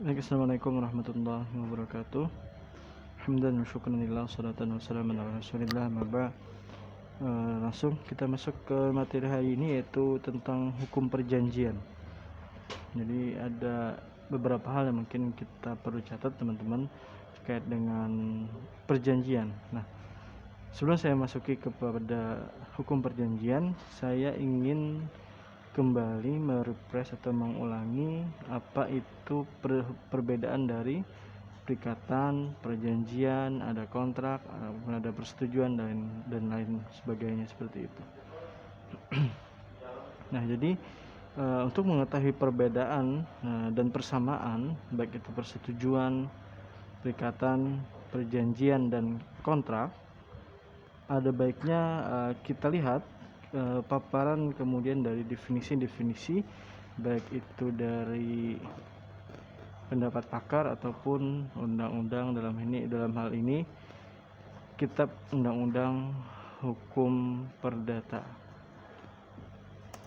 Assalamualaikum warahmatullahi wabarakatuh. Hamdan wa syukran lillah, salatan wassalamu ala rasulillah, maba. Langsung kita masuk ke materi hari ini, yaitu tentang hukum perjanjian. Jadi ada beberapa hal yang mungkin kita perlu catat teman-teman terkait dengan perjanjian. Nah, sebelum saya masuki kepada hukum perjanjian, saya ingin kembali merefresh atau mengulangi apa itu perbedaan dari perikatan, perjanjian, ada kontrak, ada persetujuan dan lain sebagainya seperti itu. Nah, jadi untuk mengetahui perbedaan dan persamaan baik itu persetujuan, perikatan, perjanjian dan kontrak, ada baiknya kita lihat paparan kemudian dari definisi-definisi, baik itu dari pendapat pakar ataupun undang-undang, dalam hal ini kitab undang-undang hukum perdata.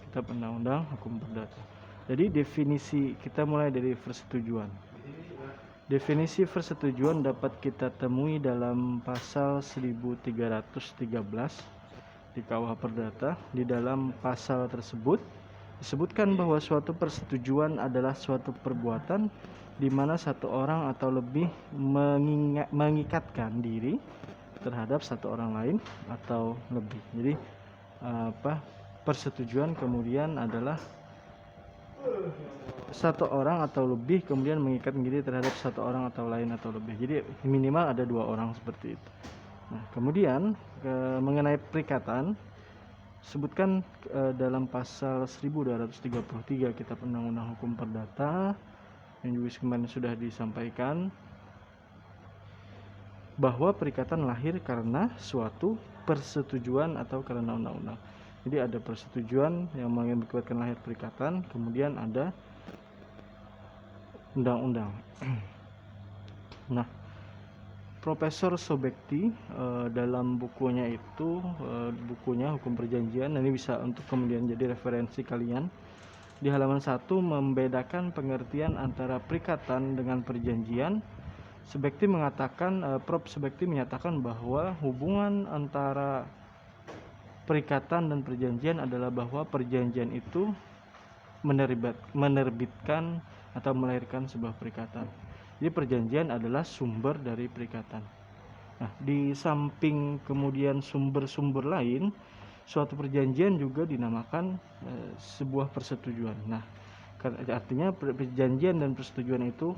Kitab undang-undang hukum perdata. Jadi definisi kita mulai dari persetujuan. Definisi persetujuan dapat kita temui dalam pasal 1313 di KUH Perdata. Di dalam pasal tersebut disebutkan bahwa suatu persetujuan adalah suatu perbuatan di mana satu orang atau lebih mengikatkan diri terhadap satu orang lain atau lebih. Jadi persetujuan kemudian adalah satu orang atau lebih kemudian mengikat diri terhadap satu orang atau lain atau lebih. Jadi minimal ada dua orang seperti itu. Nah, kemudian mengenai perikatan, sebutkan dalam pasal 1233 Kitab Undang-Undang Hukum Perdata yang juga kemarin sudah disampaikan, bahwa perikatan lahir karena suatu persetujuan atau karena undang-undang. Jadi ada persetujuan yang mengakibatkan lahir perikatan, kemudian ada undang-undang. Nah, Profesor Sobekti dalam bukunya itu, bukunya Hukum Perjanjian, ini bisa untuk kemudian jadi referensi kalian, di halaman 1 membedakan pengertian antara perikatan dengan perjanjian. Prof. Sobekti menyatakan bahwa hubungan antara perikatan dan perjanjian adalah bahwa perjanjian itu menerbitkan atau melahirkan sebuah perikatan. Jadi perjanjian adalah sumber dari perikatan. Nah, di samping kemudian sumber-sumber lain, suatu perjanjian juga dinamakan sebuah persetujuan. Nah, artinya perjanjian dan persetujuan itu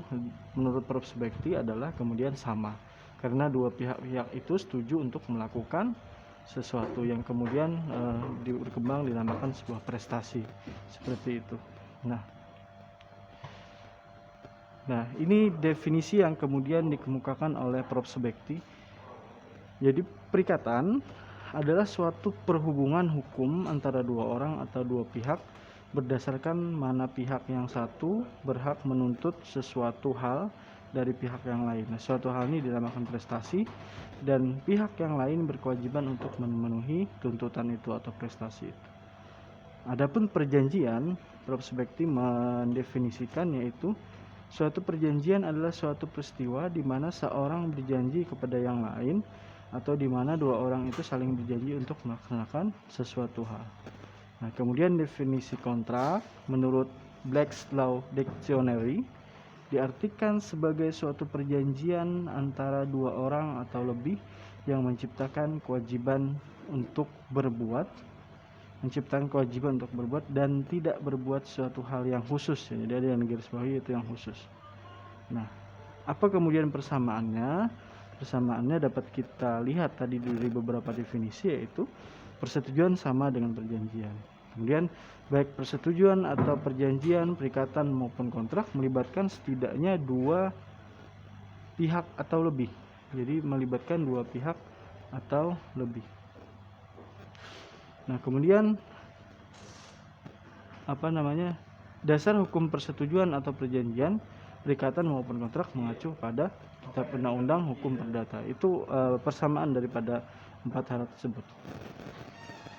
menurut Prof. Subekti adalah kemudian sama, karena dua pihak itu setuju untuk melakukan sesuatu yang kemudian berkembang dinamakan sebuah prestasi seperti itu. Nah, ini definisi yang kemudian dikemukakan oleh Prof. Subekti. Jadi perikatan adalah suatu perhubungan hukum antara dua orang atau dua pihak berdasarkan mana pihak yang satu berhak menuntut sesuatu hal dari pihak yang lain. Nah, suatu hal ini dinamakan prestasi dan pihak yang lain berkewajiban untuk memenuhi tuntutan itu atau prestasi itu. Adapun perjanjian, Prof. Subekti mendefinisikan yaitu suatu perjanjian adalah suatu peristiwa di mana seorang berjanji kepada yang lain atau di mana dua orang itu saling berjanji untuk melaksanakan sesuatu hal. Nah, kemudian definisi kontrak menurut Black's Law Dictionary diartikan sebagai suatu perjanjian antara dua orang atau lebih yang menciptakan kewajiban untuk berbuat dan tidak berbuat suatu hal yang khusus. Jadi ada yang garis bawahi itu yang khusus. Nah, apa kemudian persamaannya? Persamaannya dapat kita lihat tadi dari beberapa definisi, yaitu persetujuan sama dengan perjanjian. Kemudian baik persetujuan atau perjanjian, perikatan maupun kontrak melibatkan setidaknya dua pihak atau lebih. Jadi melibatkan dua pihak atau lebih. Nah, kemudian dasar hukum persetujuan atau perjanjian, perikatan maupun kontrak mengacu pada Kitab Undang-Undang Hukum Perdata. Itu persamaan daripada empat hal tersebut.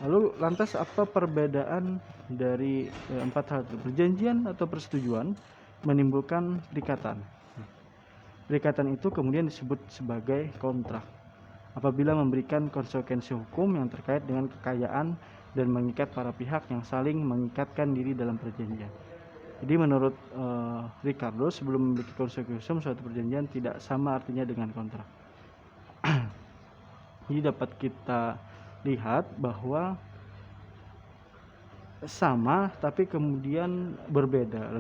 Lalu lantas apa perbedaan dari empat hal itu? Perjanjian atau persetujuan menimbulkan perikatan. Perikatan itu kemudian disebut sebagai kontrak apabila memberikan konsekuensi hukum yang terkait dengan kekayaan dan mengikat para pihak yang saling mengikatkan diri dalam perjanjian. Jadi menurut Ricardo, sebelum memiliki konsekuensi hukum, suatu perjanjian tidak sama artinya dengan kontrak. Jadi dapat kita lihat bahwa sama tapi kemudian berbeda.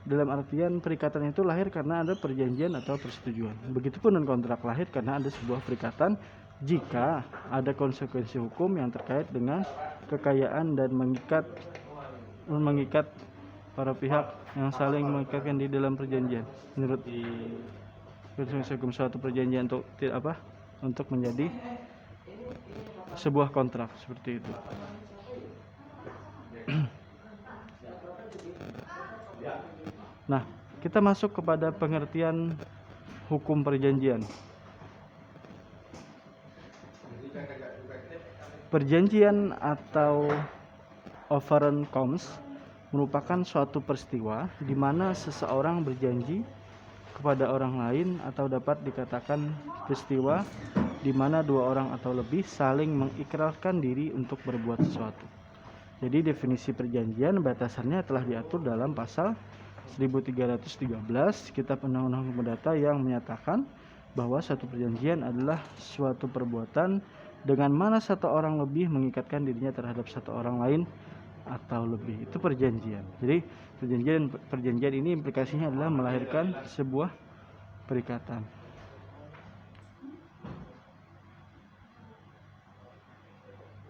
Dalam artian perikatan itu lahir karena ada perjanjian atau persetujuan. Begitupun dengan kontrak lahir karena ada sebuah perikatan jika ada konsekuensi hukum yang terkait dengan kekayaan dan mengikat para pihak yang saling mengikatkan di dalam perjanjian. Menurut konsekuensi hukum suatu perjanjian untuk menjadi sebuah kontrak seperti itu. Nah, kita masuk kepada pengertian hukum perjanjian. Perjanjian atau overeenkomst merupakan suatu peristiwa di mana seseorang berjanji kepada orang lain, atau dapat dikatakan peristiwa di mana dua orang atau lebih saling mengikrarkan diri untuk berbuat sesuatu. Jadi definisi perjanjian batasannya telah diatur dalam pasal 1313 Kitab Undang-Undang Hukum Perdata yang menyatakan bahwa suatu perjanjian adalah suatu perbuatan dengan mana satu orang lebih mengikatkan dirinya terhadap satu orang lain atau lebih. Itu perjanjian. Jadi perjanjian ini implikasinya adalah melahirkan sebuah perikatan.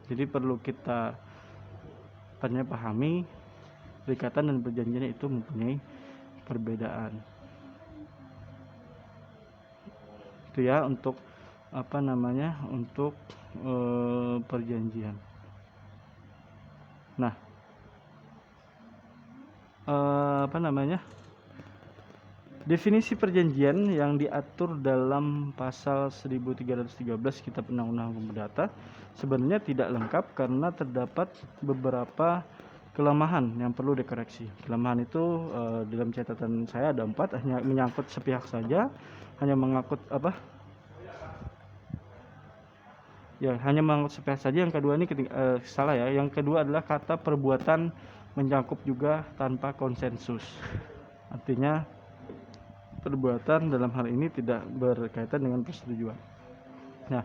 Jadi perlu kita pahami perikatan dan perjanjian itu mempunyai perbedaan. Itu ya untuk perjanjian. Nah, definisi perjanjian yang diatur dalam pasal 1313 Kitab Undang-Undang Hukum Perdata sebenarnya tidak lengkap karena terdapat beberapa kelemahan yang perlu dikoreksi. Kelemahan itu dalam catatan saya ada 4, hanya menyangkut sepihak saja, hanya mengangkut hanya mengangkut sepihak saja. Yang kedua ini salah ya. Yang kedua adalah kata perbuatan mencakup juga tanpa konsensus. Artinya perbuatan dalam hal ini tidak berkaitan dengan persetujuan. Nah,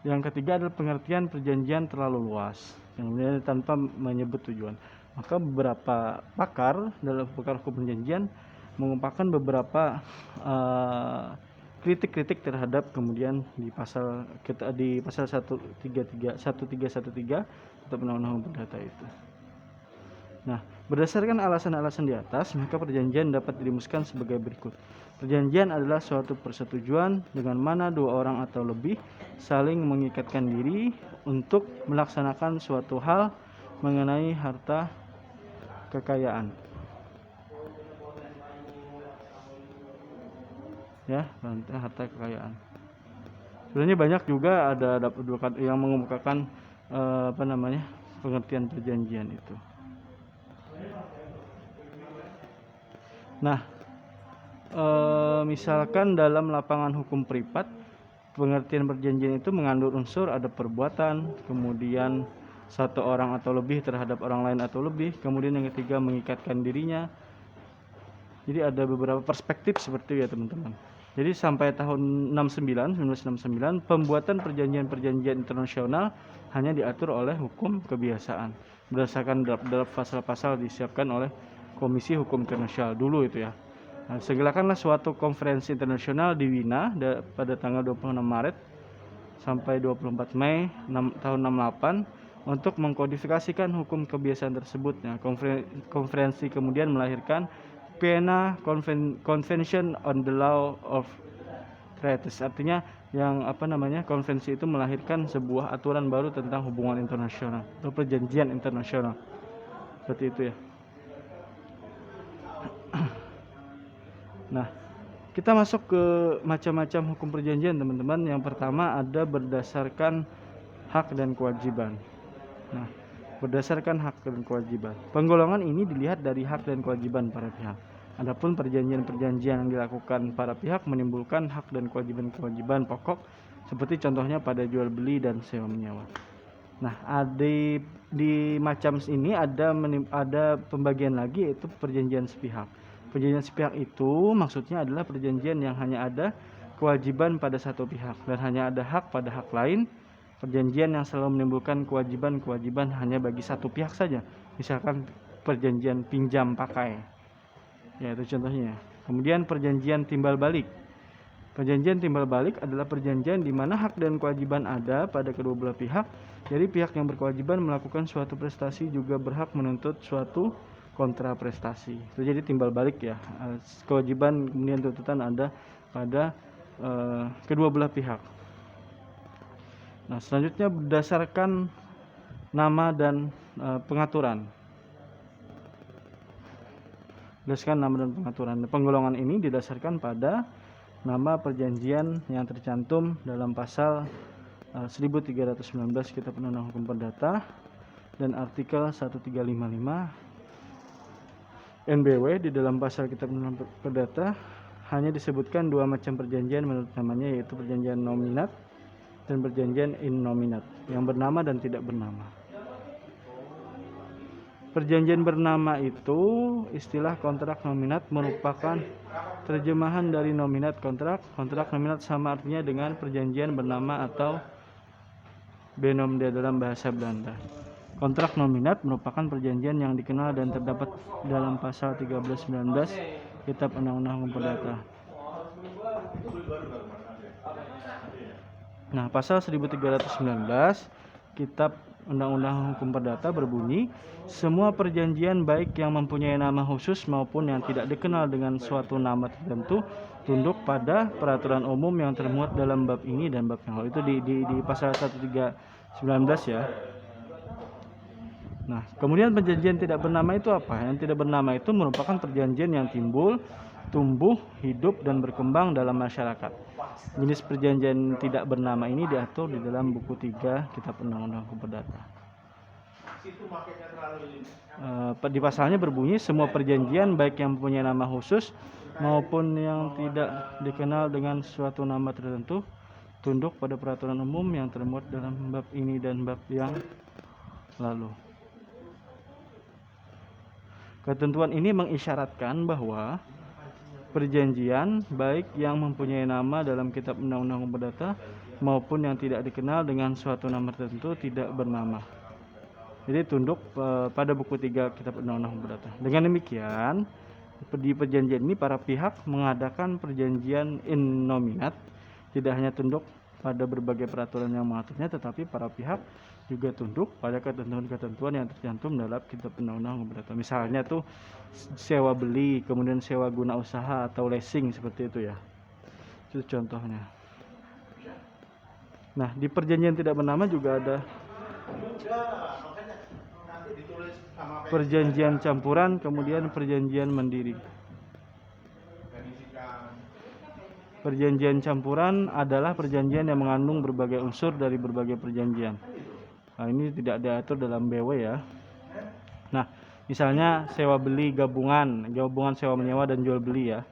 yang ketiga adalah pengertian perjanjian terlalu luas, yang tanpa menyebut tujuan. Maka beberapa pakar dalam hukum perjanjian mengumpulkan beberapa kritik-kritik terhadap kemudian di pasal 1313 Kitab Undang-Undang Hukum Perdata itu. Nah, berdasarkan alasan-alasan di atas, maka perjanjian dapat dirumuskan sebagai berikut. Perjanjian adalah suatu persetujuan dengan mana dua orang atau lebih saling mengikatkan diri untuk melaksanakan suatu hal mengenai harta kekayaan. Ya, harta kekayaan. Sebenarnya banyak juga ada yang mengemukakan pengertian perjanjian itu. Nah, misalkan dalam lapangan hukum privat, pengertian perjanjian itu mengandung unsur ada perbuatan, kemudian satu orang atau lebih terhadap orang lain atau lebih, kemudian yang ketiga mengikatkan dirinya. Jadi ada beberapa perspektif seperti itu ya teman-teman. Jadi sampai tahun 1969 pembuatan perjanjian-perjanjian internasional hanya diatur oleh hukum kebiasaan berdasarkan draft pasal-pasal disiapkan oleh Komisi Hukum Internasional dulu itu ya. Nah, segerakanlah suatu konferensi internasional di Wina pada tanggal 26 Maret sampai 24 Mei tahun 68 untuk mengkodifikasikan hukum kebiasaan tersebut. Nah, konferensi kemudian melahirkan Vienna Convention on the Law of Treaties. Artinya yang konvensi itu melahirkan sebuah aturan baru tentang hubungan internasional atau perjanjian internasional. Seperti itu ya. Nah, kita masuk ke macam-macam hukum perjanjian teman-teman. Yang pertama ada berdasarkan hak dan kewajiban. Nah, berdasarkan hak dan kewajiban. Penggolongan ini dilihat dari hak dan kewajiban para pihak. Adapun perjanjian-perjanjian yang dilakukan para pihak menimbulkan hak dan kewajiban-kewajiban pokok seperti contohnya pada jual beli dan sewa menyewa. Nah, di macam ini ada pembagian lagi, yaitu perjanjian sepihak. Perjanjian sepihak itu maksudnya adalah perjanjian yang hanya ada kewajiban pada satu pihak dan hanya ada hak pada hak lain. Perjanjian yang selalu menimbulkan kewajiban-kewajiban hanya bagi satu pihak saja. Misalkan perjanjian pinjam pakai, ya itu contohnya. Kemudian perjanjian timbal balik. Perjanjian timbal balik adalah perjanjian di mana hak dan kewajiban ada pada kedua belah pihak. Jadi pihak yang berkewajiban melakukan suatu prestasi juga berhak menuntut suatu kontra prestasi. Itu jadi timbal balik ya. Kewajiban kemudian tuntutan ada pada kedua belah pihak. Nah, selanjutnya berdasarkan nama dan pengaturan. Berdasarkan nama dan pengaturan. Penggolongan ini didasarkan pada nama perjanjian yang tercantum dalam pasal 1319 Kitab Undang-Undang Hukum Perdata dan artikel 1355 NBW. Di dalam pasal Kitab Undang-Undang Perdata hanya disebutkan dua macam perjanjian menurut namanya, yaitu perjanjian nominat dan perjanjian in nominat, yang bernama dan tidak bernama. Perjanjian bernama itu istilah kontrak nominat merupakan terjemahan dari nominat kontrak. Kontrak nominat sama artinya dengan perjanjian bernama atau benomde dalam bahasa Belanda. Kontrak nominat merupakan perjanjian yang dikenal dan terdapat dalam pasal 1319 Kitab Undang-Undang Hukum Perdata. Nah, pasal 1319 Kitab Undang-Undang Hukum Perdata berbunyi, semua perjanjian baik yang mempunyai nama khusus maupun yang tidak dikenal dengan suatu nama tertentu tunduk pada peraturan umum yang termuat dalam bab ini dan bab yang lain. Itu di pasal 1319 ya. Nah, kemudian perjanjian tidak bernama itu apa? Yang tidak bernama itu merupakan perjanjian yang timbul, tumbuh, hidup, dan berkembang dalam masyarakat. Jenis perjanjian tidak bernama ini diatur di dalam buku 3 Kitab Undang-Undang Hukum Perdata. Di pasalnya berbunyi, semua perjanjian baik yang mempunyai nama khusus maupun yang tidak dikenal dengan suatu nama tertentu tunduk pada peraturan umum yang termuat dalam bab ini dan bab yang lalu. Ketentuan ini mengisyaratkan bahwa perjanjian baik yang mempunyai nama dalam Kitab Undang-Undang Hukum Perdata maupun yang tidak dikenal dengan suatu nama tertentu tidak bernama. Jadi tunduk pada buku 3 Kitab Undang-Undang Hukum Perdata. Dengan demikian, di perjanjian ini para pihak mengadakan perjanjian in nominat, tidak hanya tunduk pada berbagai peraturan yang mengaturnya, tetapi para pihak juga tunduk pada ketentuan-ketentuan yang tercantum dalam Kitab Undang-Undang Hukum Perdata. Misalnya tuh sewa beli, kemudian sewa guna usaha atau leasing seperti itu ya. Itu contohnya. Nah, di perjanjian tidak bernama juga ada perjanjian campuran, kemudian perjanjian mandiri. Perjanjian campuran adalah perjanjian yang mengandung berbagai unsur dari berbagai perjanjian. Nah, ini tidak diatur dalam BW ya. Nah, misalnya sewa beli gabungan sewa menyewa dan jual beli ya.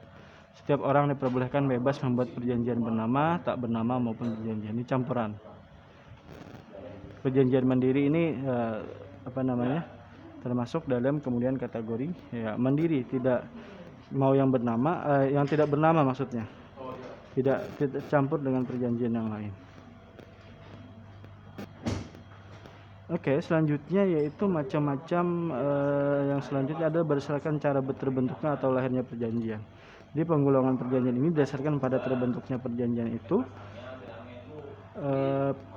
Setiap orang diperbolehkan bebas membuat perjanjian bernama, tak bernama maupun perjanjian. Ini campuran. Perjanjian mandiri ini termasuk dalam kemudian kategori ya mandiri, tidak mau yang bernama, yang tidak bernama maksudnya. Tidak campur dengan perjanjian yang lain. Oke, selanjutnya yaitu macam-macam yang selanjutnya adalah berdasarkan cara terbentuknya atau lahirnya perjanjian. Jadi penggolongan perjanjian ini berdasarkan pada terbentuknya perjanjian itu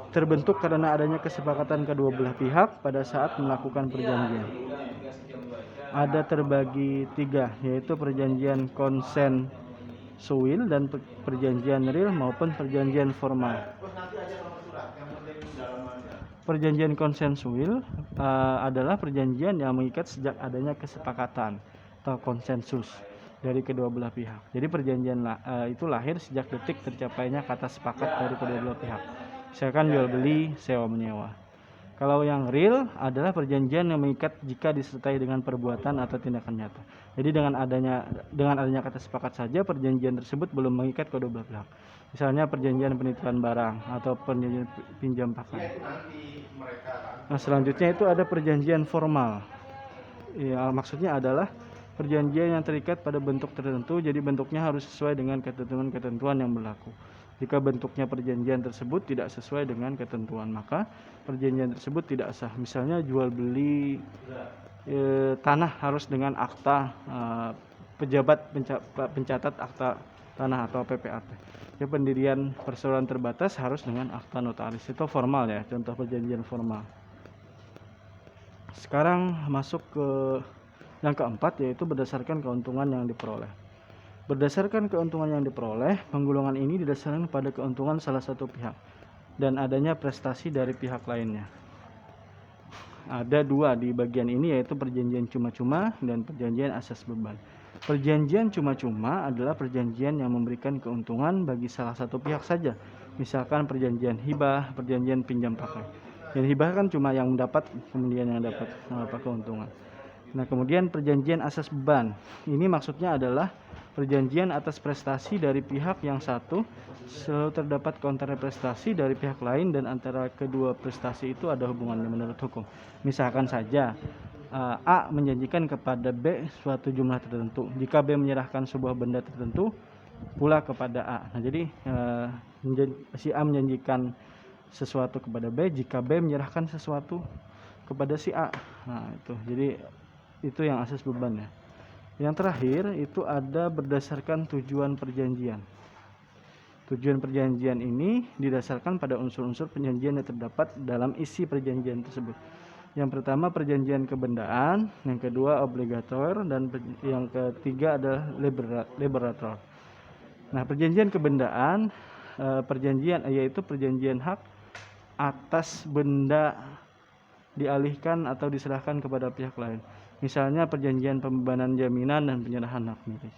terbentuk karena adanya kesepakatan kedua belah pihak pada saat melakukan perjanjian. Ada terbagi 3, yaitu perjanjian konsensuil dan perjanjian real maupun perjanjian formal. Perjanjian konsensuil adalah perjanjian yang mengikat sejak adanya kesepakatan atau konsensus dari kedua belah pihak. Jadi perjanjian itu lahir sejak detik tercapainya kata sepakat dari kedua belah pihak. Misalkan jual beli, sewa menyewa. Kalau yang real adalah perjanjian yang mengikat jika disertai dengan perbuatan atau tindakan nyata. Jadi dengan adanya kata sepakat saja perjanjian tersebut belum mengikat kedua belah pihak. Misalnya perjanjian penitipan barang atau perjanjian pinjam pakai. Nah, selanjutnya itu ada perjanjian formal. Ya, maksudnya adalah perjanjian yang terikat pada bentuk tertentu, jadi bentuknya harus sesuai dengan ketentuan-ketentuan yang berlaku. Jika bentuknya perjanjian tersebut tidak sesuai dengan ketentuan, maka perjanjian tersebut tidak sah. Misalnya jual beli tanah harus dengan akta pejabat pencatat akta tanah atau PPAT. Ya, pendirian perseroan terbatas harus dengan akta notaris. Itu formal ya, contoh perjanjian formal. Sekarang masuk ke yang keempat, yaitu berdasarkan keuntungan yang diperoleh. Berdasarkan keuntungan yang diperoleh, penggolongan ini didasarkan pada keuntungan salah satu pihak dan adanya prestasi dari pihak lainnya. Ada dua di bagian ini, yaitu perjanjian cuma-cuma dan perjanjian asas beban. Perjanjian cuma-cuma adalah perjanjian yang memberikan keuntungan bagi salah satu pihak saja. Misalkan perjanjian hibah, perjanjian pinjam pakai. Dan hibah kan cuma yang mendapat, kemudian yang dapat keuntungan. Nah, kemudian perjanjian asas beban. Ini maksudnya adalah perjanjian atas prestasi dari pihak yang satu selalu terdapat kontraprestasi dari pihak lain dan antara kedua prestasi itu ada hubungannya menurut hukum. Misalkan saja A menjanjikan kepada B suatu jumlah tertentu. Jika B menyerahkan sebuah benda tertentu pula kepada A. Nah, jadi si A menjanjikan sesuatu kepada B jika B menyerahkan sesuatu kepada si A. Nah, itu. Jadi itu yang asas beban ya. Yang terakhir itu ada berdasarkan tujuan perjanjian. Tujuan perjanjian ini didasarkan pada unsur-unsur perjanjian yang terdapat dalam isi perjanjian tersebut. Yang pertama perjanjian kebendaan, yang kedua obligator, dan yang ketiga adalah liberator. Nah, perjanjian kebendaan yaitu perjanjian hak atas benda dialihkan atau diserahkan kepada pihak lain. Misalnya perjanjian pembebanan jaminan dan penyerahan hak milik.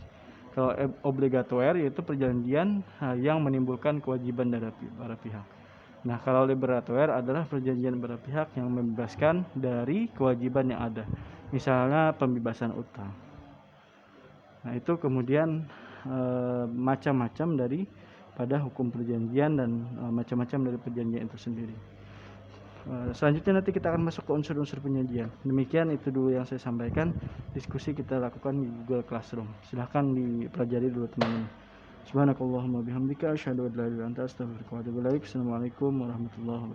Kalau obligator yaitu perjanjian yang menimbulkan kewajiban dari para pihak. Nah, kalau liberator adalah perjanjian para pihak yang membebaskan dari kewajiban yang ada. Misalnya pembebasan utang. Nah, itu kemudian macam-macam dari pada hukum perjanjian dan macam-macam dari perjanjian itu sendiri. Selanjutnya nanti kita akan masuk ke unsur-unsur penyajian. Demikian itu dulu yang saya sampaikan. Diskusi kita lakukan di Google Classroom. Silahkan dipelajari dulu teman-teman. Subhanakallahumma bihamdika asyhadu an la ilaha illa anta astaghfiruka wa atubu ilaik. Assalamualaikum warahmatullahi wabarakatuh.